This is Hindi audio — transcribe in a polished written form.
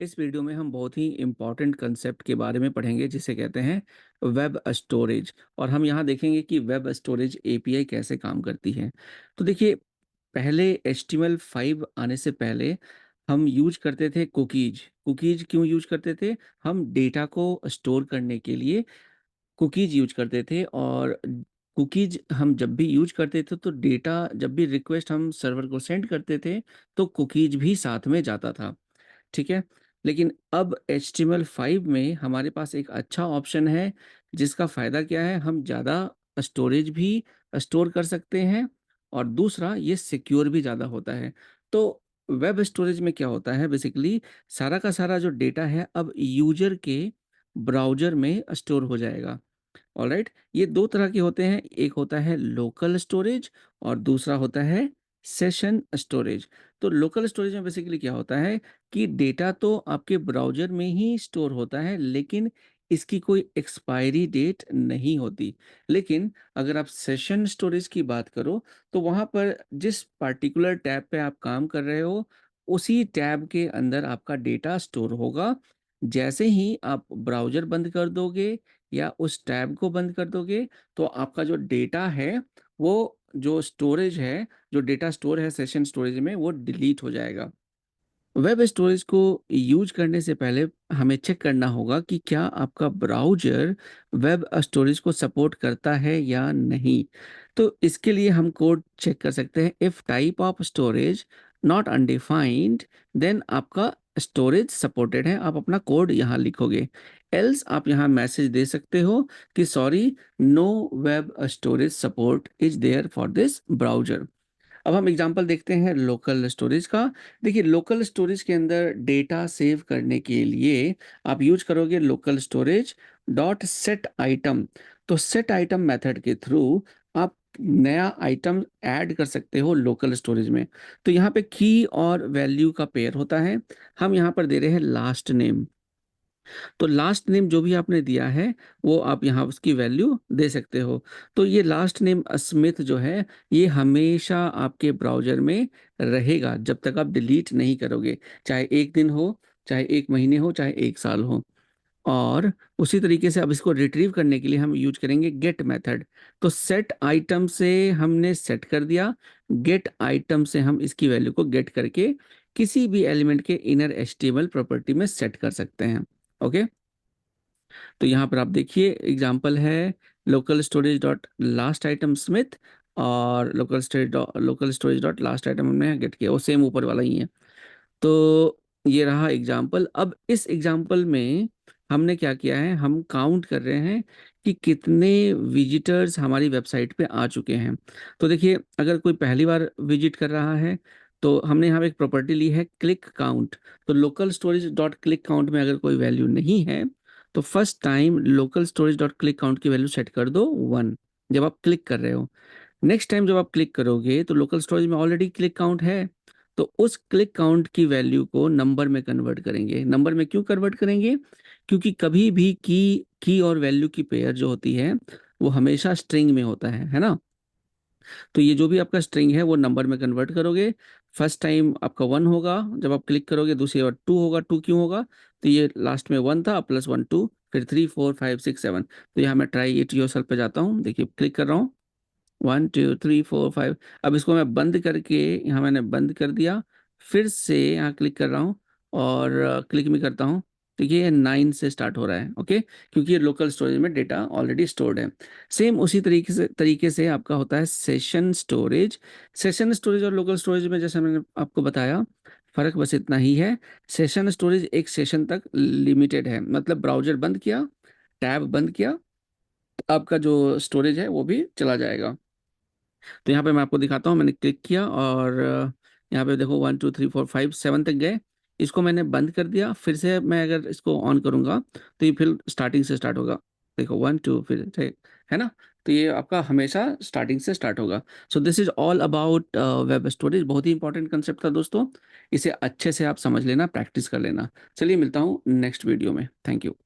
इस वीडियो में हम बहुत ही इम्पोर्टेंट कंसेप्ट के बारे में पढ़ेंगे जिसे कहते हैं वेब स्टोरेज। और हम यहाँ देखेंगे कि वेब स्टोरेज एपीआई कैसे काम करती है। तो देखिए, पहले HTML5 आने से पहले हम यूज करते थे कुकीज। कुकीज क्यों यूज करते थे? हम डेटा को स्टोर करने के लिए कुकीज यूज करते थे। और कुकीज हम जब भी यूज करते थे तो डेटा, जब भी रिक्वेस्ट हम सर्वर को सेंड करते थे तो कुकीज भी साथ में जाता था। ठीक है? लेकिन अब HTML5 में हमारे पास एक अच्छा ऑप्शन है, जिसका फ़ायदा क्या है, हम ज़्यादा स्टोरेज भी स्टोर कर सकते हैं और दूसरा ये सिक्योर भी ज़्यादा होता है। तो वेब स्टोरेज में क्या होता है, बेसिकली सारा का सारा जो डेटा है अब यूज़र के ब्राउज़र में स्टोर हो जाएगा। ऑलराइट, ये 2 तरह के होते हैं, एक होता है लोकल स्टोरेज और दूसरा होता है सेशन स्टोरेज। तो लोकल स्टोरेज में बेसिकली क्या होता है कि डेटा तो आपके ब्राउज़र में ही स्टोर होता है, लेकिन इसकी कोई एक्सपायरी डेट नहीं होती। लेकिन अगर आप सेशन स्टोरेज की बात करो, तो वहाँ पर जिस पार्टिकुलर टैब पे आप काम कर रहे हो, उसी टैब के अंदर आपका डेटा स्टोर होगा। जैसे ही आप ब्राउज़र बंद कर दोगे या उस टैब को बंद कर दोगे, तो आपका जो डेटा है, वो जो स्टोरेज है, जो डेटा स्टोर है सेशन स्टोरेज में, वो डिलीट हो जाएगा। वेब स्टोरेज को यूज करने से पहले हमें चेक करना होगा कि क्या आपका ब्राउज़र वेब स्टोरेज को सपोर्ट करता है या नहीं। तो इसके लिए हम कोड चेक कर सकते हैं, if type of storage not undefined, then आपका स्टोरेज सपोर्टेड है। आप अपना कोड यहाँ लिखोगे। एल्स आप यहाँ मैसेज दे सकते हो कि sorry, no web storage support is there for this browser. अब हम एग्जांपल देखते हैं लोकल स्टोरेज का। देखिए, लोकल स्टोरेज के अंदर डेटा सेव करने के लिए आप यूज करोगे local storage dot set item. तो सेट आइटम मेथड के थ्रू आप नया आइटम ऐड कर सकते हो लोकल स्टोरेज में। तो यहाँ पे की और वैल्यू का पेयर होता है। हम यहाँ पर दे रहे हैं लास्ट नेम। तो लास्ट नेम जो भी आपने दिया है, वो आप यहाँ उसकी वैल्यू दे सकते हो। तो ये लास्ट नेम स्मिथ जो है, ये हमेशा आपके ब्राउज़र में रहेगा जब तक आप डिलीट नहीं करोगे। चाहे 1 दिन हो, चाहे 1 महीने हो, चाहे 1 साल हो। और उसी तरीके से अब इसको रिट्रीव करने के लिए हम यूज़ करेंगे गेट मेथड। तो सेट आइटम से हमने सेट कर दिया, गेट आइटम से हम इसकी वैल्यू को गेट करके किसी भी एलिमेंट के इनर एचटीएमएल प्रॉपर्टी में सेट कर सकते हैं। ओके? तो यहाँ पर आप देखिए, एग्जाम्पल है local storage dot last item Smith और local storage dot last item हमने गेट किया, वो सेम ऊपर वाला ही है। तो ये रहा एग्जाम्पल। अब इस एग्जाम्पल में हमने क्या किया है, हम काउंट कर रहे हैं कि कितने विजिटर्स हमारी वेबसाइट पे आ चुके हैं। तो देखिए, अगर कोई पहली बार विजिट कर रहा है, तो हमने यहाँ पे एक प्रॉपर्टी ली है क्लिक काउंट। तो local storage dot click count में अगर कोई वैल्यू नहीं है, तो first time local storage dot click count की वैल्यू सेट कर दो 1, जब आप क्लिक कर रहे हो। नेक्स्ट टाइम जब आप क्लिक करोगे तो लोकल स्टोरेज में ऑलरेडी क्लिक काउंट है, तो उस क्लिक काउंट की वैल्यू को नंबर में कन्वर्ट करेंगे। नंबर में क्यों कन्वर्ट करेंगे? क्योंकि कभी भी की और वैल्यू की पेयर जो होती है, वो हमेशा स्ट्रिंग में होता है ना? तो ये जो भी आपका स्ट्रिंग है वो नंबर में कन्वर्ट करोगे। फर्स्ट टाइम आपका 1 होगा, जब आप क्लिक करोगे दूसरी बार 2 होगा। 2 क्यों होगा? तो ये लास्ट में 1 था, प्लस 1 2, फिर 3 4 5 6 7। तो यहाँ मैं ट्राई इट योरसेल्फ पे जाता हूँ। देखिए, क्लिक कर रहा हूँ, 1 2 3 4 5। अब इसको मैं बंद करके, यहाँ मैंने बंद कर दिया, फिर से यहाँ क्लिक कर रहा हूँ और क्लिक भी करता हूँ। देखिए, ये 9 से स्टार्ट हो रहा है। ओके, क्योंकि ये लोकल स्टोरेज में डेटा ऑलरेडी स्टोर्ड है। सेम उसी तरीके से आपका होता है सेशन स्टोरेज। सेशन स्टोरेज और लोकल स्टोरेज में जैसे मैंने आपको बताया, फर्क बस इतना ही है। सेशन स्टोरेज एक सेशन तक लिमिटेड है, मतलब ब्राउजर बंद किया, टैब बंद किया, तो आपका जो स्टोरेज है वो भी चला जाएगा। तो यहाँ पे मैं आपको दिखाता हूँ, मैंने क्लिक किया और यहाँ पे देखो 1 2 3 4 5 7 तक गए। इसको मैंने बंद कर दिया, फिर से मैं अगर इसको ऑन करूंगा तो ये फिर स्टार्टिंग से स्टार्ट होगा। देखो 1 2 फिर से, है ना? तो ये आपका हमेशा स्टार्टिंग से स्टार्ट होगा। So this is all about web storage. बहुत ही इंपॉर्टेंट कंसेप्ट था दोस्तों, इसे अच्छे से आप समझ लेना, प्रैक्टिस कर लेना। चलिए, मिलता हूँ नेक्स्ट वीडियो में। Thank you.